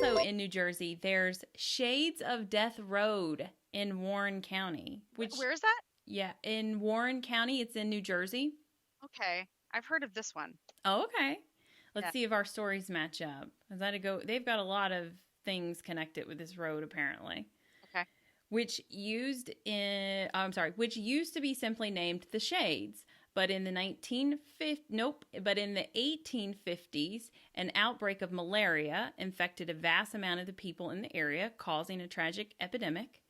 Also in New Jersey, there's Shades of Death Road in Warren County. Where is that? Yeah, in Warren County, it's in New Jersey. Okay. I've heard of this one. Oh, okay. Let's Yeah. see if our stories match up. They've got a lot of things connected with this road, apparently. Okay. Which used to be simply named the Shades, but in the 1850s, an outbreak of malaria infected a vast amount of the people in the area, causing a tragic epidemic.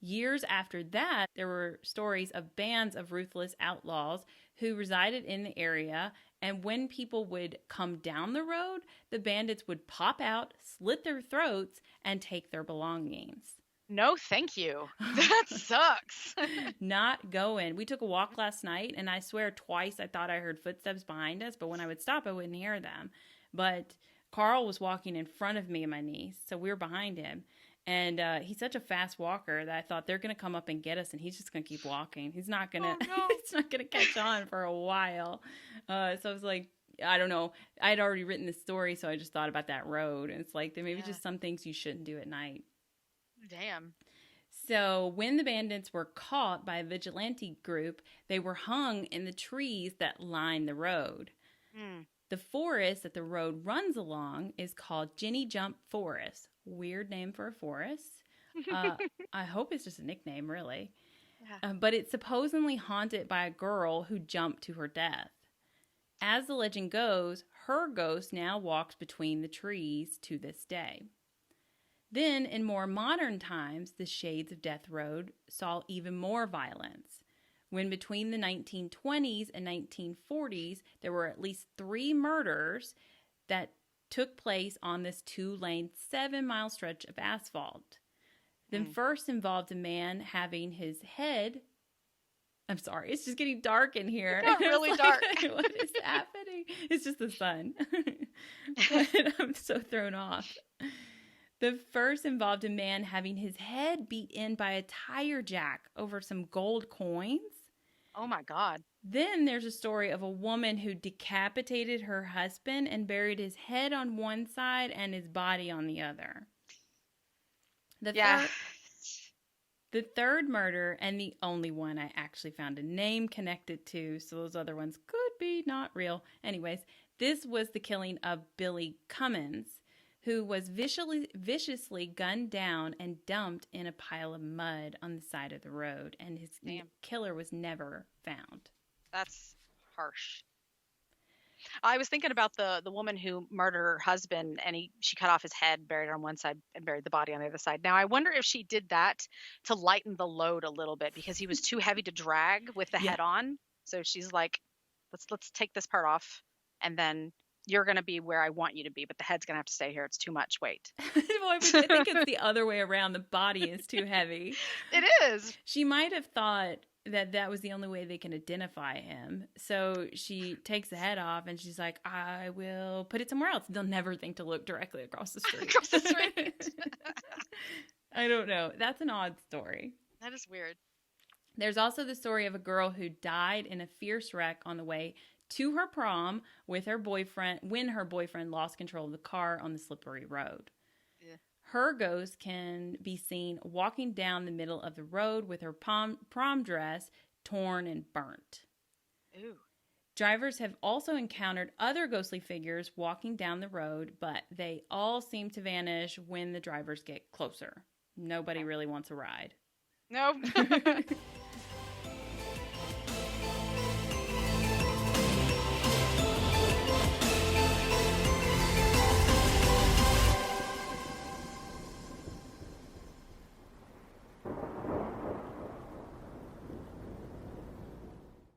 Years after that, there were stories of bands of ruthless outlaws who resided in the area, and when people would come down the road, the bandits would pop out, slit their throats, and take their belongings. No, thank you. That sucks. Not going. We took a walk last night, and I swear twice I thought I heard footsteps behind us, but when I would stop, I wouldn't hear them. But Carl was walking in front of me and my niece, so we were behind him. And he's such a fast walker that I thought they're going to come up and get us, and he's just going to keep walking. He's not going to he's not going to catch on for a while. So I was like, I don't know. I'd already written this story, so I just thought about that road. And it's like there may be just some things you shouldn't do at night. Damn. So when the bandits were caught by a vigilante group, they were hung in the trees that line the road. Mm. The forest that the road runs along is called Jenny Jump Forest. Weird name for a forest. I hope it's just a nickname, really. Yeah. But it's supposedly haunted by a girl who jumped to her death. As the legend goes, her ghost now walks between the trees to this day. Then, in more modern times, the Shades of Death Road saw even more violence. When between the 1920s and 1940s, there were at least 3 murders that took place on this 2-lane, 7-mile stretch of asphalt. The first involved a man having his head... I'm sorry, it's just getting dark in here. It got really dark. What is happening? It's just the sun. But I'm so thrown off. The first involved a man having his head beat in by a tire jack over some gold coins. Oh my God. Then there's a story of a woman who decapitated her husband and buried his head on one side and his body on the other. The third murder, and the only one I actually found a name connected to, so those other ones could be not real. Anyways, this was the killing of Billy Cummins, who was viciously gunned down and dumped in a pile of mud on the side of the road, and his killer was never found. That's harsh. I was thinking about the woman who murdered her husband, and she cut off his head, buried it on one side, and buried the body on the other side. Now, I wonder if she did that to lighten the load a little bit because he was too heavy to drag with the head on. So she's like, let's take this part off, and then you're going to be where I want you to be, but the head's going to have to stay here. It's too much weight. Well, I think it's the other way around. The body is too heavy. It is. She might have thought that was the only way they can identify him. So she takes the head off and she's like, I will put it somewhere else. They'll never think to look directly across the street. Across the street. I don't know. That's an odd story. That is weird. There's also the story of a girl who died in a fierce wreck on the way to her prom with her boyfriend when her boyfriend lost control of the car on the slippery road. Yeah. Her ghost can be seen walking down the middle of the road with her prom dress torn and burnt. Ooh. Drivers have also encountered other ghostly figures walking down the road, but they all seem to vanish when the drivers get closer. Nobody really wants a ride. No.